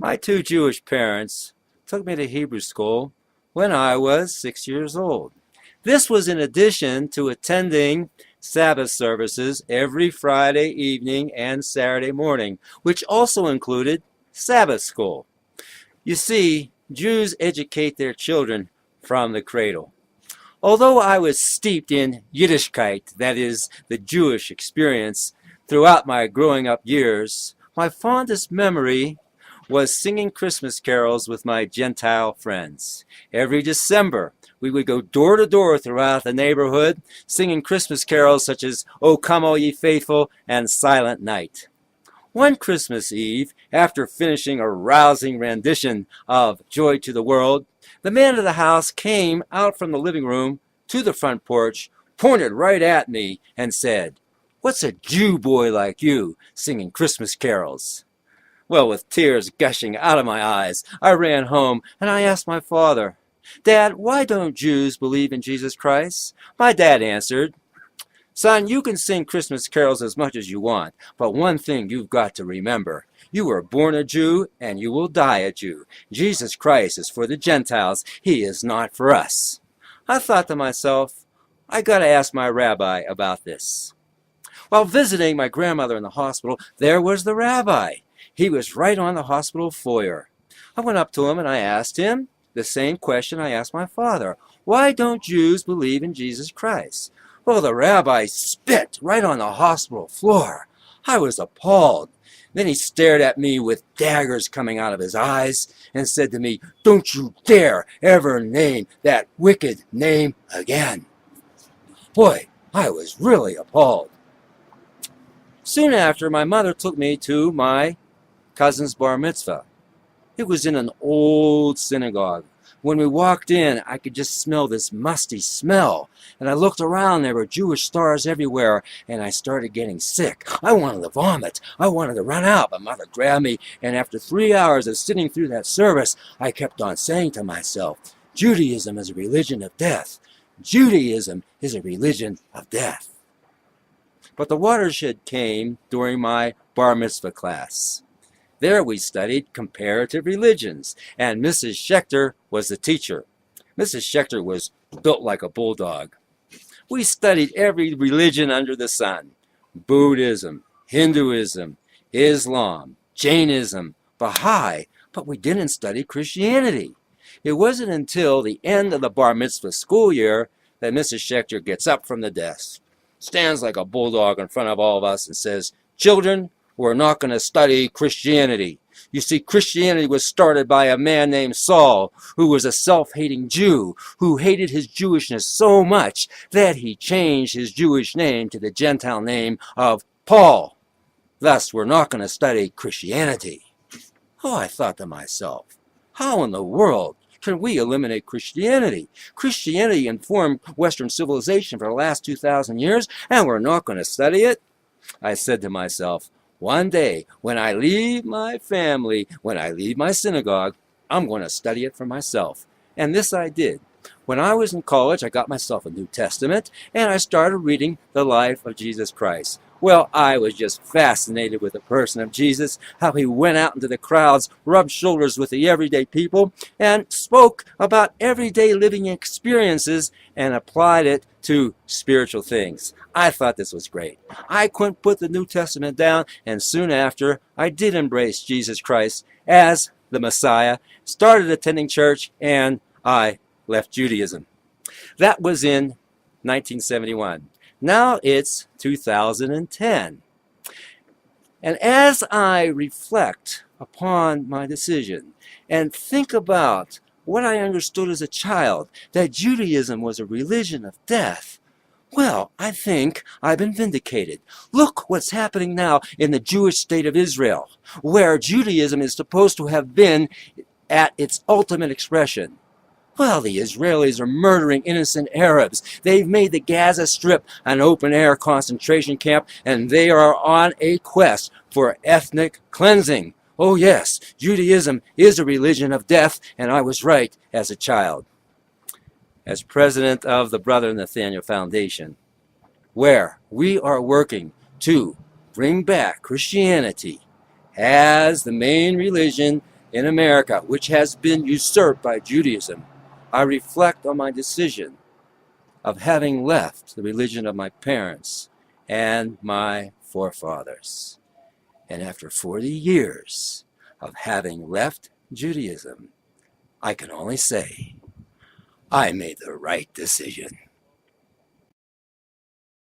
My two Jewish parents took me to Hebrew school when I was 6 years old. This was in addition to attending Sabbath services every Friday evening and Saturday morning, which also included Sabbath school. You see, Jews educate their children from the cradle. Although I was steeped in Yiddishkeit, that is, the Jewish experience, throughout my growing up years, my fondest memory was singing Christmas carols with my Gentile friends. Every December, we would go door to door throughout the neighborhood, singing Christmas carols such as O Come All Ye Faithful and Silent Night. One Christmas Eve, after finishing a rousing rendition of Joy to the World, the man of the house came out from the living room to the front porch, pointed right at me, and said, "What's a Jew boy like you singing Christmas carols?" Well, with tears gushing out of my eyes, I ran home and I asked my father, "Dad, why don't Jews believe in Jesus Christ?" My dad answered, "Son, you can sing Christmas carols as much as you want, but one thing you've got to remember. You were born a Jew and you will die a Jew. Jesus Christ is for the Gentiles. He is not for us." I thought to myself, I got to ask my rabbi about this. While visiting my grandmother in the hospital, there was the rabbi. He was right on the hospital foyer. I went up to him and I asked him the same question I asked my father. Why don't Jews believe in Jesus Christ? Well, the rabbi spit right on the hospital floor. I was appalled. Then he stared at me with daggers coming out of his eyes and said to me, "Don't you dare ever name that wicked name again." Boy, I was really appalled. Soon after, my mother took me to my cousin's bar mitzvah. It was in an old synagogue. When we walked in, I could just smell this musty smell. And I looked around, there were Jewish stars everywhere, and I started getting sick. I wanted to vomit. I wanted to run out, but Mother grabbed me, and after 3 hours of sitting through that service, I kept on saying to myself, Judaism is a religion of death. Judaism is a religion of death. But the watershed came during my bar mitzvah class. There we studied comparative religions, and Mrs. Schechter was the teacher. Mrs. Schechter was built like a bulldog. We studied every religion under the sun: Buddhism, Hinduism, Islam, Jainism, Baha'i, but we didn't study Christianity. It wasn't until the end of the bar mitzvah school year that Mrs. Schechter gets up from the desk, stands like a bulldog in front of all of us and says, "Children, we're not going to study Christianity. You see, Christianity was started by a man named Saul, who was a self-hating Jew, who hated his Jewishness so much that he changed his Jewish name to the Gentile name of Paul. Thus, we're not going to study Christianity." Oh, I thought to myself, how in the world can we eliminate Christianity? Christianity informed Western civilization for the last 2,000 years, and we're not going to study it? I said to myself, one day, when I leave my family, when I leave my synagogue, I'm going to study it for myself. And this I did. When I was in college, I got myself a New Testament, and I started reading the life of Jesus Christ. Well, I was just fascinated with the person of Jesus, how he went out into the crowds, rubbed shoulders with the everyday people, and spoke about everyday living experiences and applied it to spiritual things. I thought this was great. I couldn't put the New Testament down, and soon after, I did embrace Jesus Christ as the Messiah, started attending church, and I left Judaism. That was in 1971. Now it's 2010. And as I reflect upon my decision and think about what I understood as a child, that Judaism was a religion of death, well, I think I've been vindicated. Look what's happening now in the Jewish state of Israel, where Judaism is supposed to have been at its ultimate expression. Well, the Israelis are murdering innocent Arabs. They've made the Gaza Strip an open-air concentration camp, and they are on a quest for ethnic cleansing. Oh yes, Judaism is a religion of death, and I was right as a child. As president of the Frère Nathanael Foundation, where we are working to bring back Christianity as the main religion in America, which has been usurped by Judaism, I reflect on my decision of having left the religion of my parents and my forefathers. And after 40 years of having left Judaism, I can only say I made the right decision.